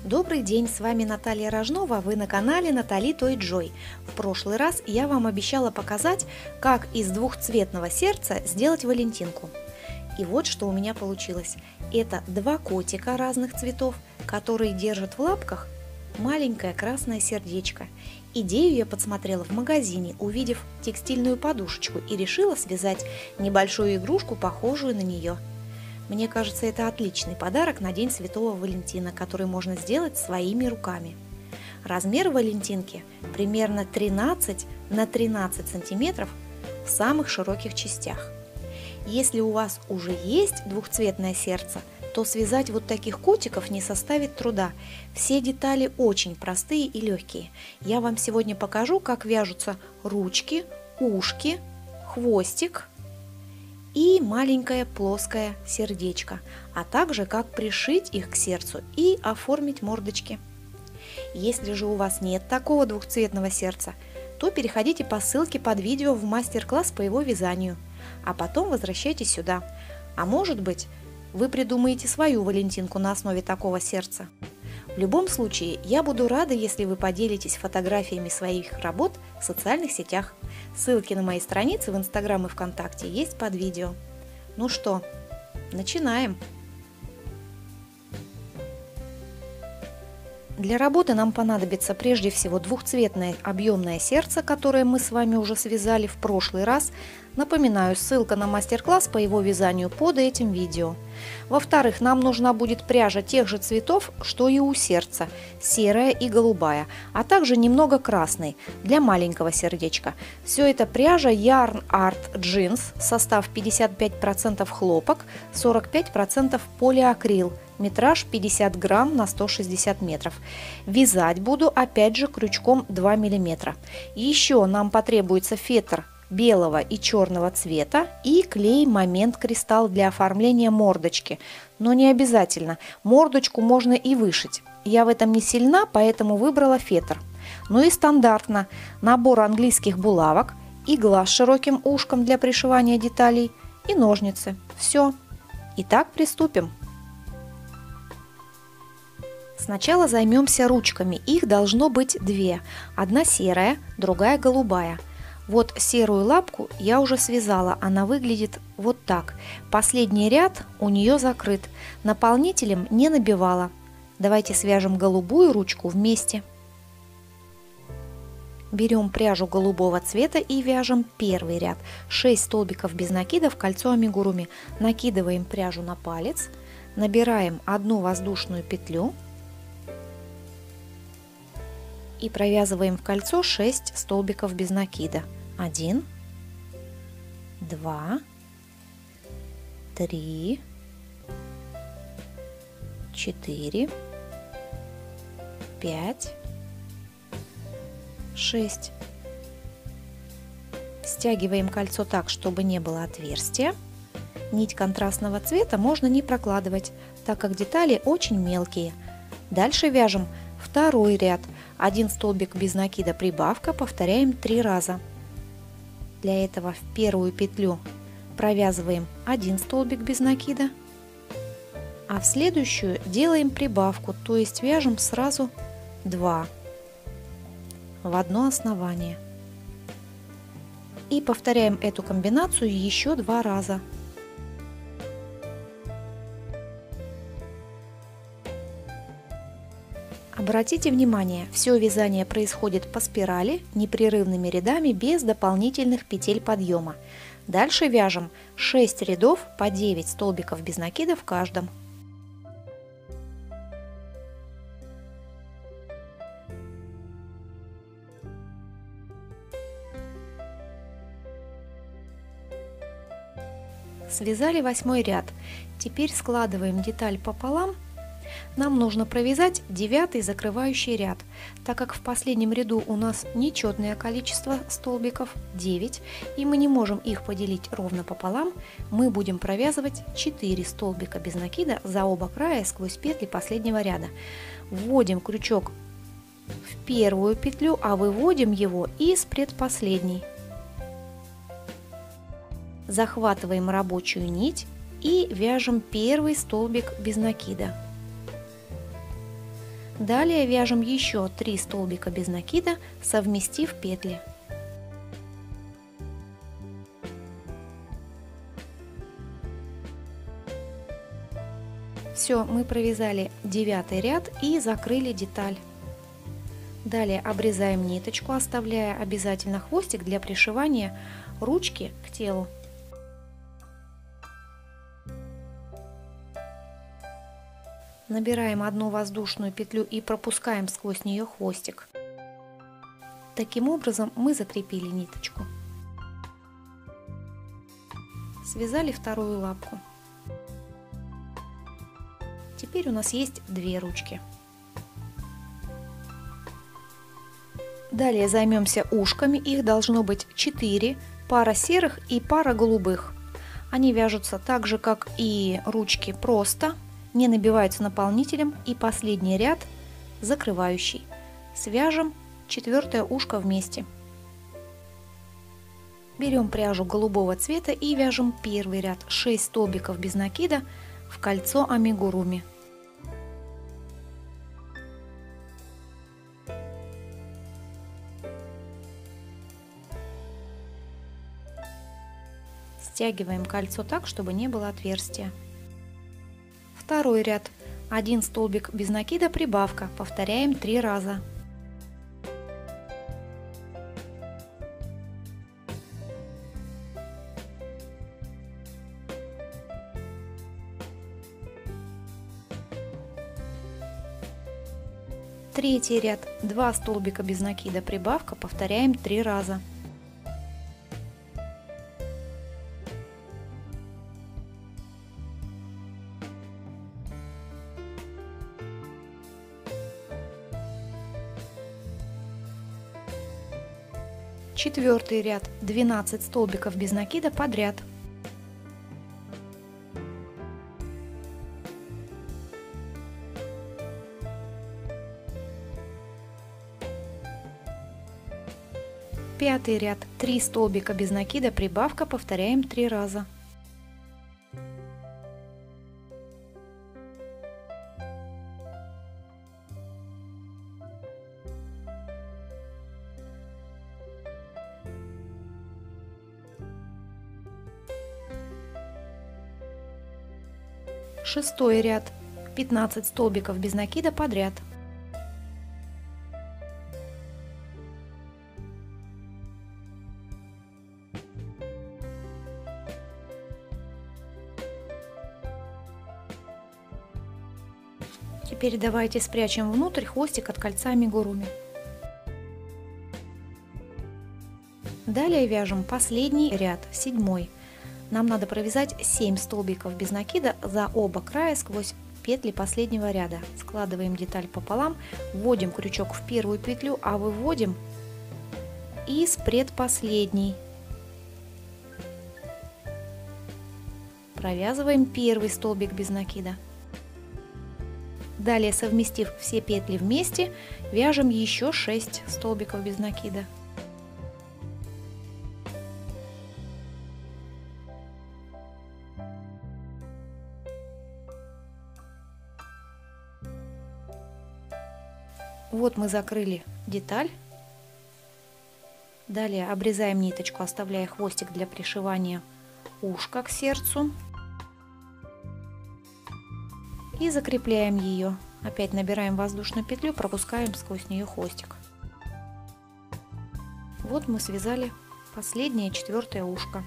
Добрый день, с вами Наталья Рожнова, вы на канале Натали Той Джой. В прошлый раз я вам обещала показать, как из двухцветного сердца сделать валентинку. И вот что у меня получилось. Это два котика разных цветов, которые держат в лапках маленькое красное сердечко. Идею я подсмотрела в магазине, увидев текстильную подушечку, и решила связать небольшую игрушку, похожую на нее. Мне кажется, это отличный подарок на День Святого Валентина, который можно сделать своими руками. Размер валентинки примерно 13 на 13 сантиметров в самых широких частях. Если у вас уже есть двухцветное сердце, то связать вот таких котиков не составит труда. Все детали очень простые и легкие. Я вам сегодня покажу, как вяжутся ручки, ушки, хвостик и маленькое плоское сердечко, а также как пришить их к сердцу и оформить мордочки. Если же у вас нет такого двухцветного сердца, то переходите по ссылке под видео в мастер-класс по его вязанию, а потом возвращайтесь сюда. А может быть, вы придумаете свою валентинку на основе такого сердца. В любом случае, я буду рада, если вы поделитесь фотографиями своих работ в социальных сетях. Ссылки на мои страницы в Инстаграм и ВКонтакте есть под видео. Ну что, начинаем! Для работы нам понадобится прежде всего двухцветное объемное сердце, которое мы с вами уже связали в прошлый раз. Напоминаю, ссылка на мастер-класс по его вязанию под этим видео. Во-вторых, нам нужна будет пряжа тех же цветов, что и у сердца, серая и голубая, а также немного красной для маленького сердечка. Все это пряжа Yarn Art Jeans, состав 55% хлопок, 45% полиакрил. Метраж 50 грамм на 160 метров. Вязать буду опять же крючком 2 мм. Еще нам потребуется фетр белого и черного цвета и клей Момент Кристалл для оформления мордочки. Но не обязательно, мордочку можно и вышить. Я в этом не сильна, поэтому выбрала фетр. Ну и стандартно набор английских булавок, игла с широким ушком для пришивания деталей и ножницы. Все. Итак, приступим. Сначала займемся ручками, их должно быть две, одна серая, другая голубая. Вот серую лапку я уже связала, она выглядит вот так. Последний ряд у нее закрыт, наполнителем не набивала. Давайте свяжем голубую ручку вместе. Берем пряжу голубого цвета и вяжем первый ряд. 6 столбиков без накида в кольцо амигуруми. Накидываем пряжу на палец, набираем одну воздушную петлю и провязываем в кольцо 6 столбиков без накида. 1, 2, 3, 4, 5, 6. Стягиваем кольцо так, чтобы не было отверстия. Нить контрастного цвета можно не прокладывать, так как детали очень мелкие. Дальше вяжем второй ряд. 1 столбик без накида прибавка, повторяем 3 раза. Для этого в первую петлю провязываем 1 столбик без накида, а в следующую делаем прибавку, то есть вяжем сразу 2 в одно основание. И повторяем эту комбинацию еще 2 раза. Обратите внимание, все вязание происходит по спирали, непрерывными рядами без дополнительных петель подъема. Дальше вяжем 6 рядов по 9 столбиков без накида в каждом. Связали 8 ряд. Теперь складываем деталь пополам. Нам нужно провязать 9 закрывающий ряд, так как в последнем ряду у нас нечетное количество столбиков 9, и мы не можем их поделить ровно пополам, мы будем провязывать 4 столбика без накида за оба края сквозь петли последнего ряда. Вводим крючок в первую петлю, а выводим его из предпоследней. Захватываем рабочую нить и вяжем первый столбик без накида. Далее вяжем еще 3 столбика без накида, совместив петли. Все, мы провязали 9 ряд и закрыли деталь. Далее обрезаем ниточку, оставляя обязательно хвостик для пришивания ручки к телу. Набираем одну воздушную петлю и пропускаем сквозь нее хвостик. Таким образом мы закрепили ниточку. Связали вторую лапку. Теперь у нас есть 2 ручки. Далее займемся ушками. Их должно быть 4, пара серых и пара голубых. Они вяжутся так же, как и ручки, просто, не набиваются наполнителем, и последний ряд закрывающий. Свяжем 4 ушко вместе. Берем пряжу голубого цвета и вяжем первый ряд 6 столбиков без накида в кольцо амигуруми. Стягиваем кольцо так, чтобы не было отверстия. Второй ряд 1 столбик без накида, прибавка, повторяем 3 раза. Третий ряд 2 столбика без накида, прибавка, повторяем 3 раза. Четвертый ряд 12 столбиков без накида подряд. Пятый ряд 3 столбика без накида, прибавка, повторяем 3 раза. Шестой ряд 15 столбиков без накида подряд. Теперь давайте спрячем внутрь хвостик от кольца амигуруми. Далее вяжем последний ряд, 7. Нам надо провязать 7 столбиков без накида за оба края сквозь петли последнего ряда. Складываем деталь пополам, вводим крючок в первую петлю, а выводим из предпоследней. Провязываем первый столбик без накида. Далее, совместив все петли вместе, вяжем еще 6 столбиков без накида. Вот мы закрыли деталь. Далее обрезаем ниточку, оставляя хвостик для пришивания ушка к сердцу. И закрепляем ее. Опять набираем воздушную петлю, пропускаем сквозь нее хвостик. Вот мы связали последнее 4 ушко.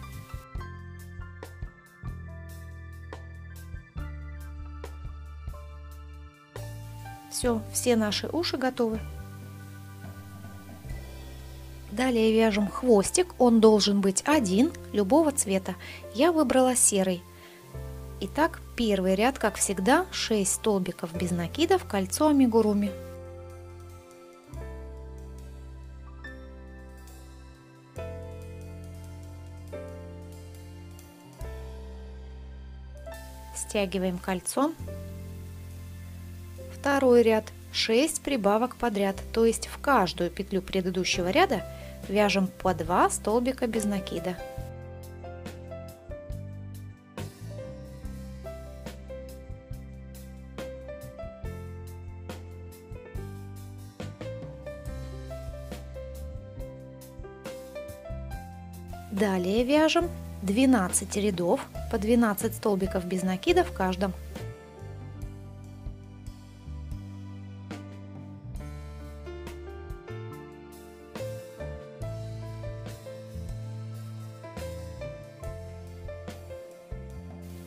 Все наши уши готовы. Далее вяжем хвостик, он должен быть один, любого цвета. Я выбрала серый. Итак, первый ряд, как всегда, 6 столбиков без накида в кольцо амигуруми. Стягиваем кольцо. Второй ряд 6 прибавок подряд, то есть в каждую петлю предыдущего ряда вяжем по 2 столбика без накида. Далее вяжем 12 рядов по 12 столбиков без накида в каждом.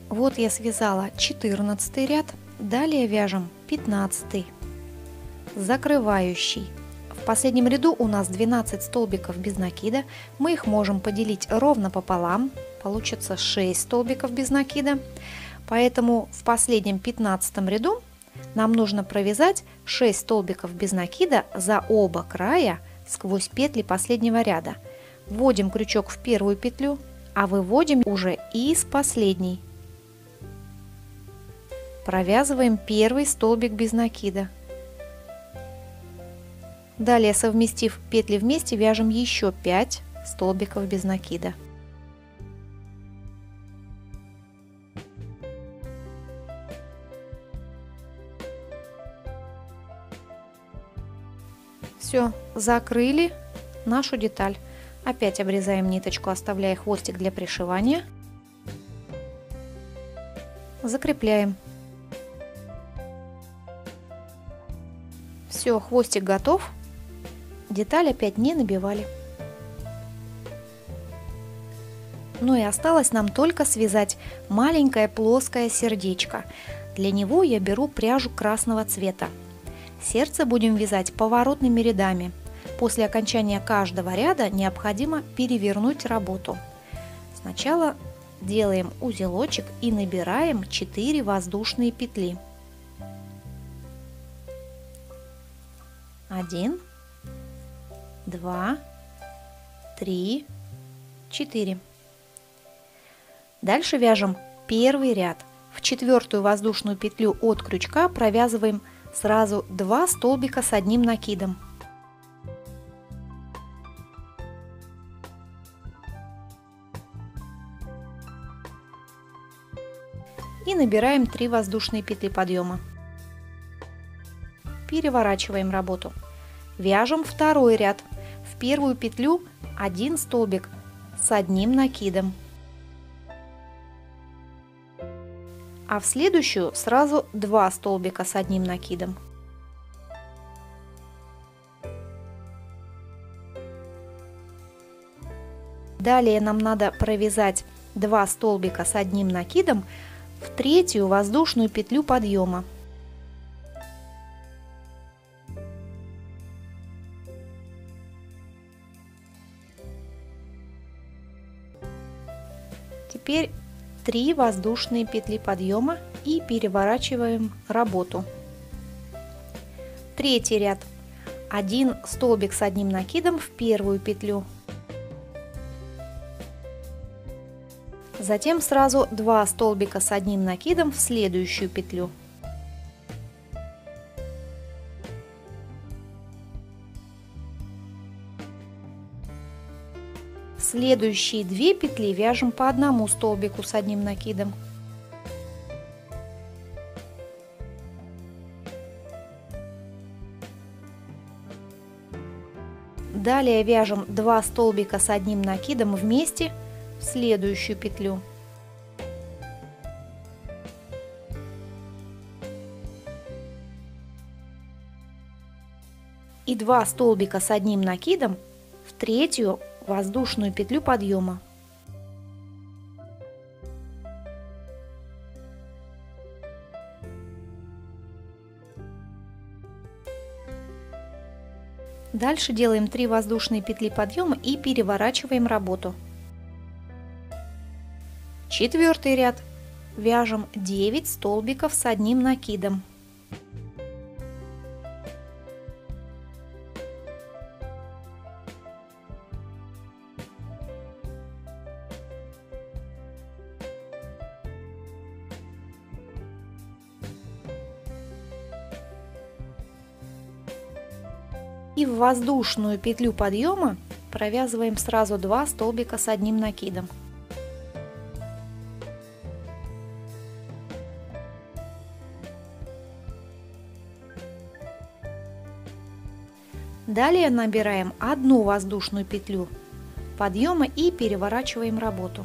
Вот я связала 14 ряд, далее вяжем 15, закрывающий. В последнем ряду у нас 12 столбиков без накида, мы их можем поделить ровно пополам, получится 6 столбиков без накида, поэтому в последнем 15 ряду нам нужно провязать 6 столбиков без накида за оба края сквозь петли последнего ряда. Вводим крючок в первую петлю, а выводим уже из последней. Провязываем первый столбик без накида. Далее, совместив петли вместе, вяжем еще 5 столбиков без накида. Все, закрыли нашу деталь. Опять обрезаем ниточку, оставляя хвостик для пришивания. Закрепляем. Все, хвостик готов. Деталь опять не набивали. Ну и осталось нам только связать маленькое плоское сердечко. Для него я беру пряжу красного цвета. Сердце будем вязать поворотными рядами. После окончания каждого ряда необходимо перевернуть работу. Сначала делаем узелочек и набираем 4 воздушные петли. 1, 2, 3, 4. Дальше вяжем первый ряд. В 4-ю воздушную петлю от крючка провязываем сразу 2 столбика с одним накидом. И набираем 3 воздушные петли подъема. Переворачиваем работу. Вяжем второй ряд. В первую петлю 1 столбик с одним накидом. А в следующую сразу 2 столбика с одним накидом. Далее нам надо провязать 2 столбика с одним накидом в 3-ю воздушную петлю подъема. Теперь 3 воздушные петли подъема и переворачиваем работу. Третий ряд. 1 столбик с одним накидом в первую петлю. Затем сразу 2 столбика с одним накидом в следующую петлю. Следующие 2 петли вяжем по 1 столбику с одним накидом. Далее вяжем 2 столбика с одним накидом вместе в следующую петлю. И 2 столбика с одним накидом в 3-ю воздушную петлю подъема. Дальше делаем 3 воздушные петли подъема и переворачиваем работу. Четвертый ряд. Вяжем 9 столбиков с одним накидом. И в воздушную петлю подъема провязываем сразу 2 столбика с одним накидом. Далее набираем 1 воздушную петлю подъема и переворачиваем работу.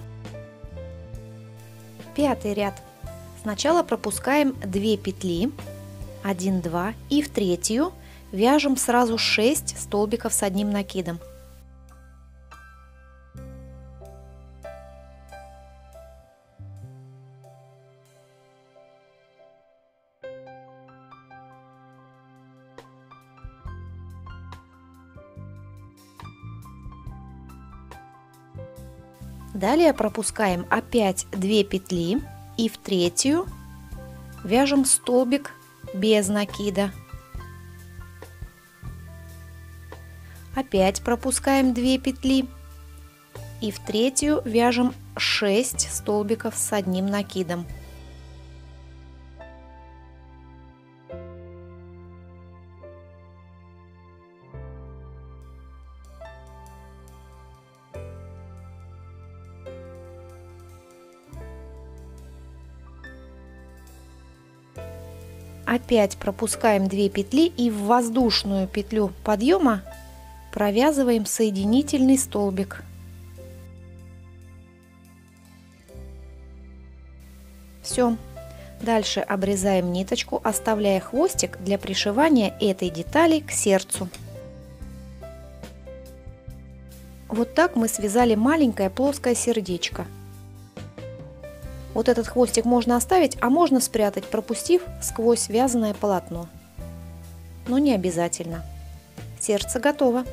Пятый ряд. Сначала пропускаем 2 петли, 1, 2, и в третью вяжем сразу 6 столбиков с одним накидом. Далее пропускаем опять 2 петли и в третью вяжем столбик без накида. Опять пропускаем 2 петли и в третью вяжем 6 столбиков с одним накидом. Опять пропускаем 2 петли и в воздушную петлю подъема провязываем соединительный столбик. Все. Дальше обрезаем ниточку, оставляя хвостик для пришивания этой детали к сердцу. Вот так мы связали маленькое плоское сердечко. Вот этот хвостик можно оставить, а можно спрятать, пропустив сквозь вязаное полотно. Но не обязательно. Сердце готово.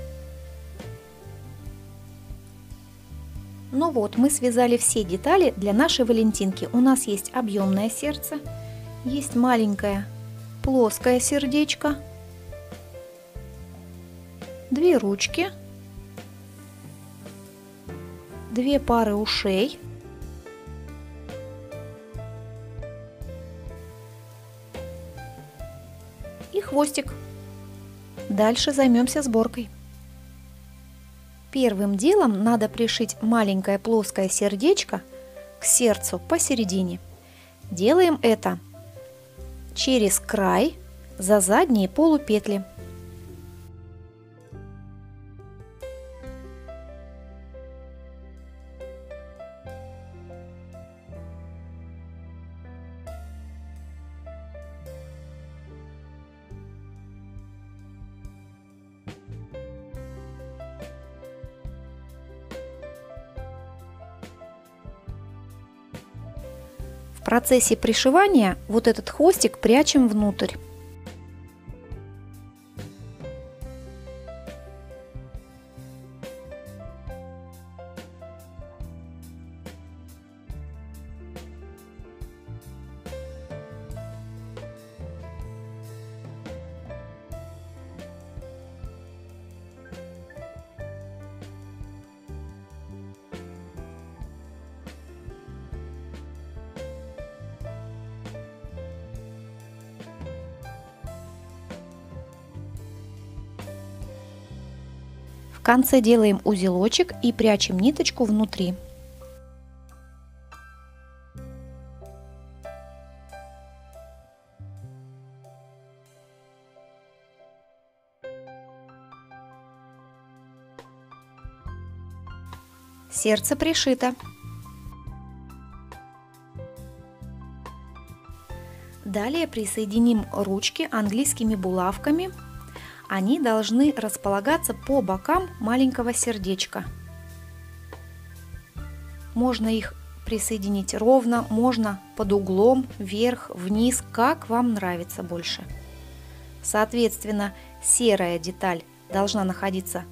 Ну вот, мы связали все детали для нашей Валентинки. У нас есть объемное сердце, есть маленькое плоское сердечко, 2 ручки, 2 пары ушей, и хвостик. Дальше займемся сборкой. Первым делом надо пришить маленькое плоское сердечко к сердцу посередине. Делаем это через край за задние полупетли. В процессе пришивания вот этот хвостик прячем внутрь. В конце делаем узелочек и прячем ниточку внутри. Сердце пришито. Далее присоединим ручки английскими булавками. Они должны располагаться по бокам маленького сердечка. Можно их присоединить ровно, можно под углом, вверх, вниз, как вам нравится больше. Соответственно, серая деталь должна находиться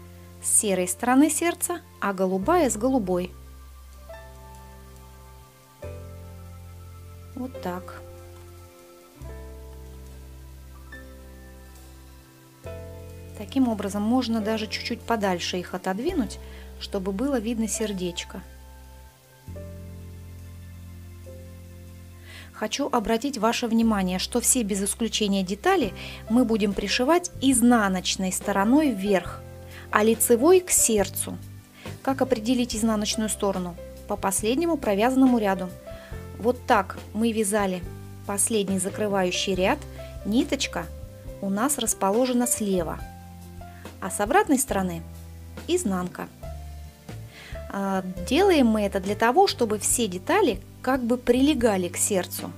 с серой стороны сердца, а голубая с голубой. Вот так. Таким образом можно даже чуть-чуть подальше их отодвинуть, чтобы было видно сердечко. Хочу обратить ваше внимание, что все без исключения детали мы будем пришивать изнаночной стороной вверх, а лицевой к сердцу. Как определить изнаночную сторону? По последнему провязанному ряду. Вот так мы вязали последний закрывающий ряд, ниточка у нас расположена слева, а с обратной стороны изнанка. Делаем мы это для того, чтобы все детали как бы прилегали к сердцу.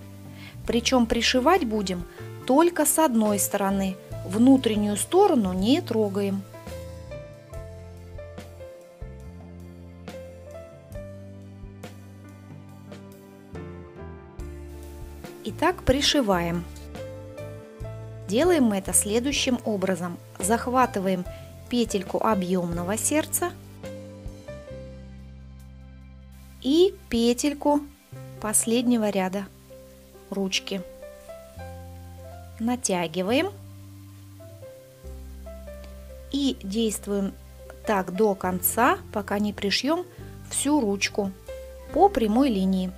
Причем пришивать будем только с одной стороны, внутреннюю сторону не трогаем. Итак, пришиваем. Делаем мы это следующим образом. Захватываем петельку объемного сердца и петельку последнего ряда ручки. Натягиваем и действуем так до конца, пока не пришьем всю ручку по прямой линии.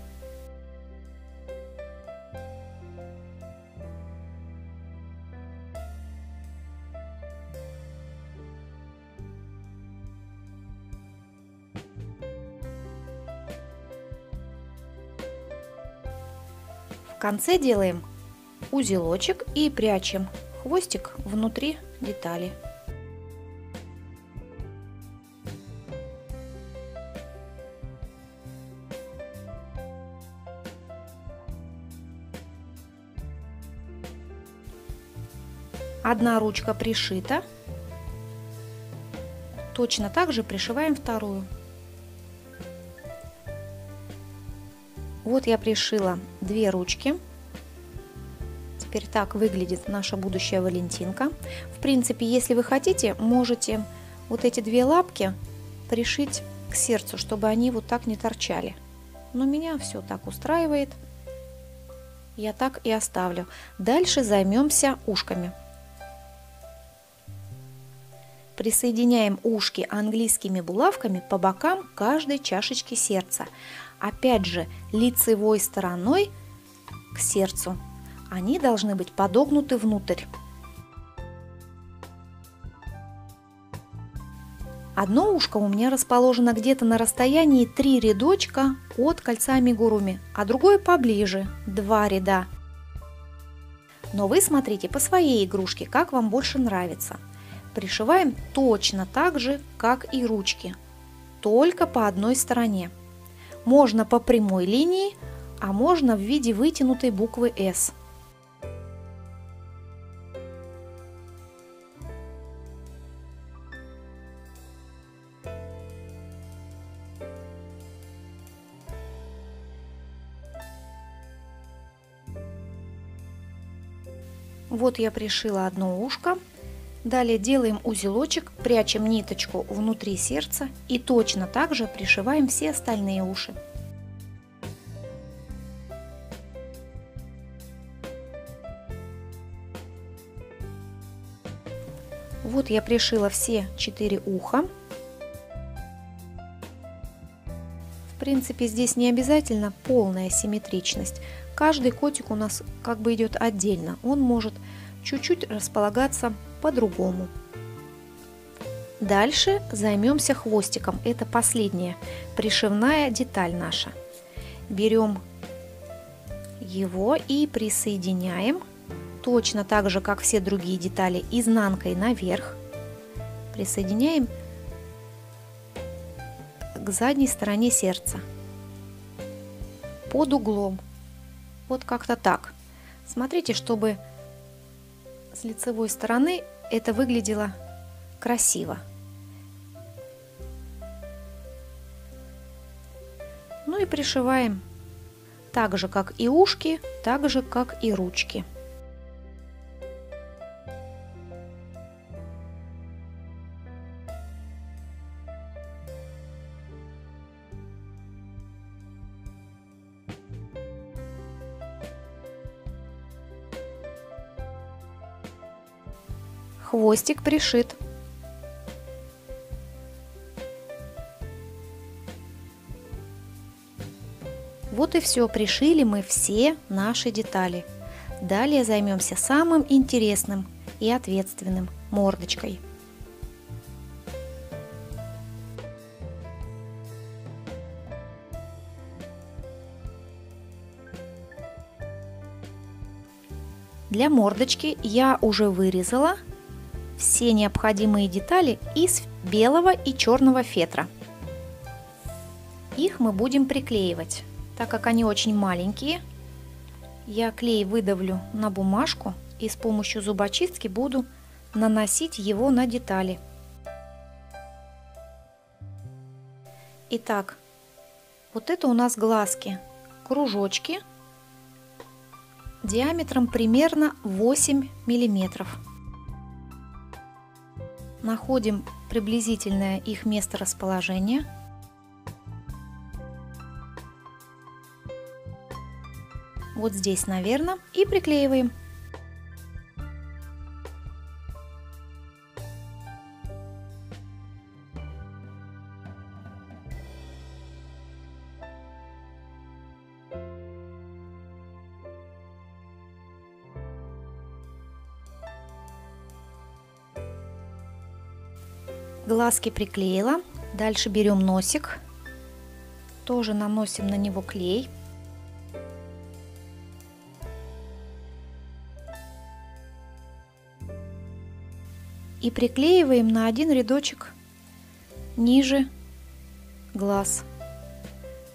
В конце делаем узелочек и прячем хвостик внутри детали. Одна ручка пришита. Точно так же пришиваем вторую. Вот я пришила 2 ручки. Теперь так выглядит наша будущая Валентинка. В принципе, если вы хотите, можете вот эти 2 лапки пришить к сердцу, чтобы они вот так не торчали. Но меня все так устраивает. Я так и оставлю. Дальше займемся ушками. Присоединяем ушки английскими булавками по бокам каждой чашечки сердца. Опять же, лицевой стороной к сердцу. Они должны быть подогнуты внутрь. Одно ушко у меня расположено где-то на расстоянии 3 рядочка от кольца амигуруми, а другое поближе, 2 ряда. Но вы смотрите по своей игрушке, как вам больше нравится. Пришиваем точно так же, как и ручки, только по одной стороне. Можно по прямой линии, а можно в виде вытянутой буквы S. Вот я пришила одно ушко. Далее делаем узелочек, прячем ниточку внутри сердца и точно так же пришиваем все остальные уши. Вот я пришила все 4 уха. В принципе, здесь не обязательно полная симметричность. Каждый котик у нас как бы идет отдельно. Он может чуть-чуть располагаться по-другому. Дальше займемся хвостиком. Это последняя пришивная деталь наша. Берем его и присоединяем точно так же, как все другие детали, изнанкой наверх. Присоединяем к задней стороне сердца под углом. Вот как-то так. Смотрите, чтобы с лицевой стороны это выглядело красиво. Ну и пришиваем так же, как и ушки, так же, как и ручки. Хвостик пришит. Вот и все, пришили мы все наши детали. Далее займемся самым интересным и ответственным – мордочкой. Для мордочки я уже вырезала все необходимые детали из белого и черного фетра. Их мы будем приклеивать. Так как они очень маленькие, я клей выдавлю на бумажку и с помощью зубочистки буду наносить его на детали. Итак, вот это у нас глазки, кружочки диаметром примерно 8 миллиметров. Находим приблизительное их месторасположение. Вот здесь, наверное, и приклеиваем. Глазки приклеила. Дальше берем носик. Тоже наносим на него клей. И приклеиваем на один рядочек ниже глаз.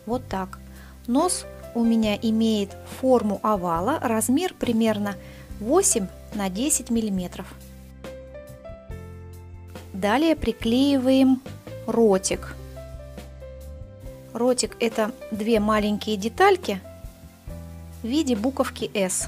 Вот так. Нос у меня имеет форму овала, размер примерно 8 на 10 миллиметров. Далее приклеиваем ротик. Ротик — это две маленькие детальки в виде буковки S.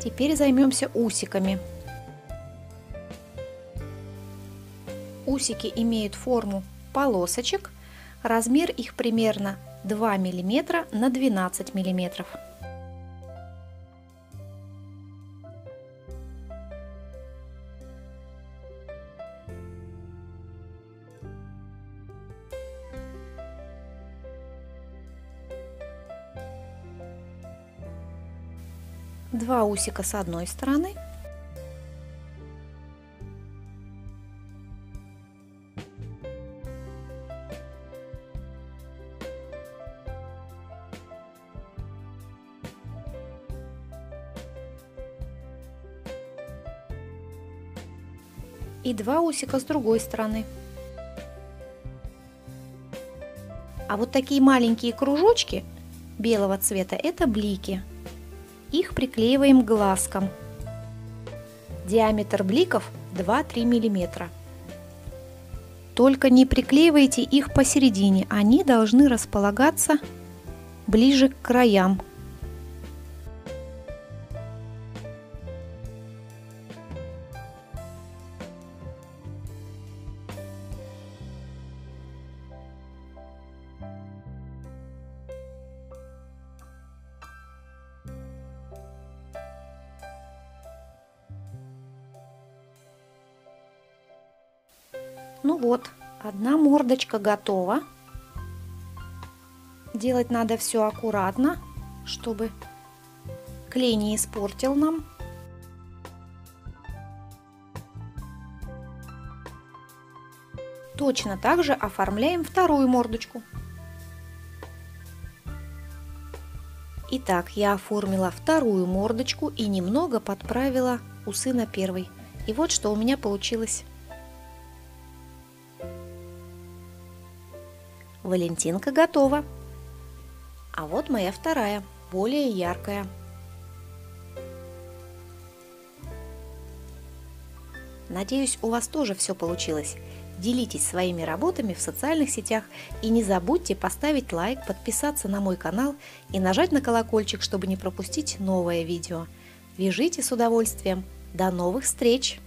Теперь займемся усиками. Усики имеют форму полосочек, размер их примерно 2 мм на 12 мм. Два усика с одной стороны и два усика с другой стороны. А вот такие маленькие кружочки белого цвета — это блики. Их приклеиваем к глазкам. Диаметр бликов 2-3 мм. Только не приклеивайте их посередине, они должны располагаться ближе к краям. Ну вот, одна мордочка готова. Делать надо все аккуратно, чтобы клей не испортил нам. Точно так же оформляем вторую мордочку. Итак, я оформила вторую мордочку и немного подправила усы на первой. И вот что у меня получилось. Валентинка готова. А вот моя вторая, более яркая. Надеюсь, у вас тоже все получилось. Делитесь своими работами в социальных сетях и не забудьте поставить лайк, подписаться на мой канал и нажать на колокольчик, чтобы не пропустить новое видео. Вяжите с удовольствием. До новых встреч!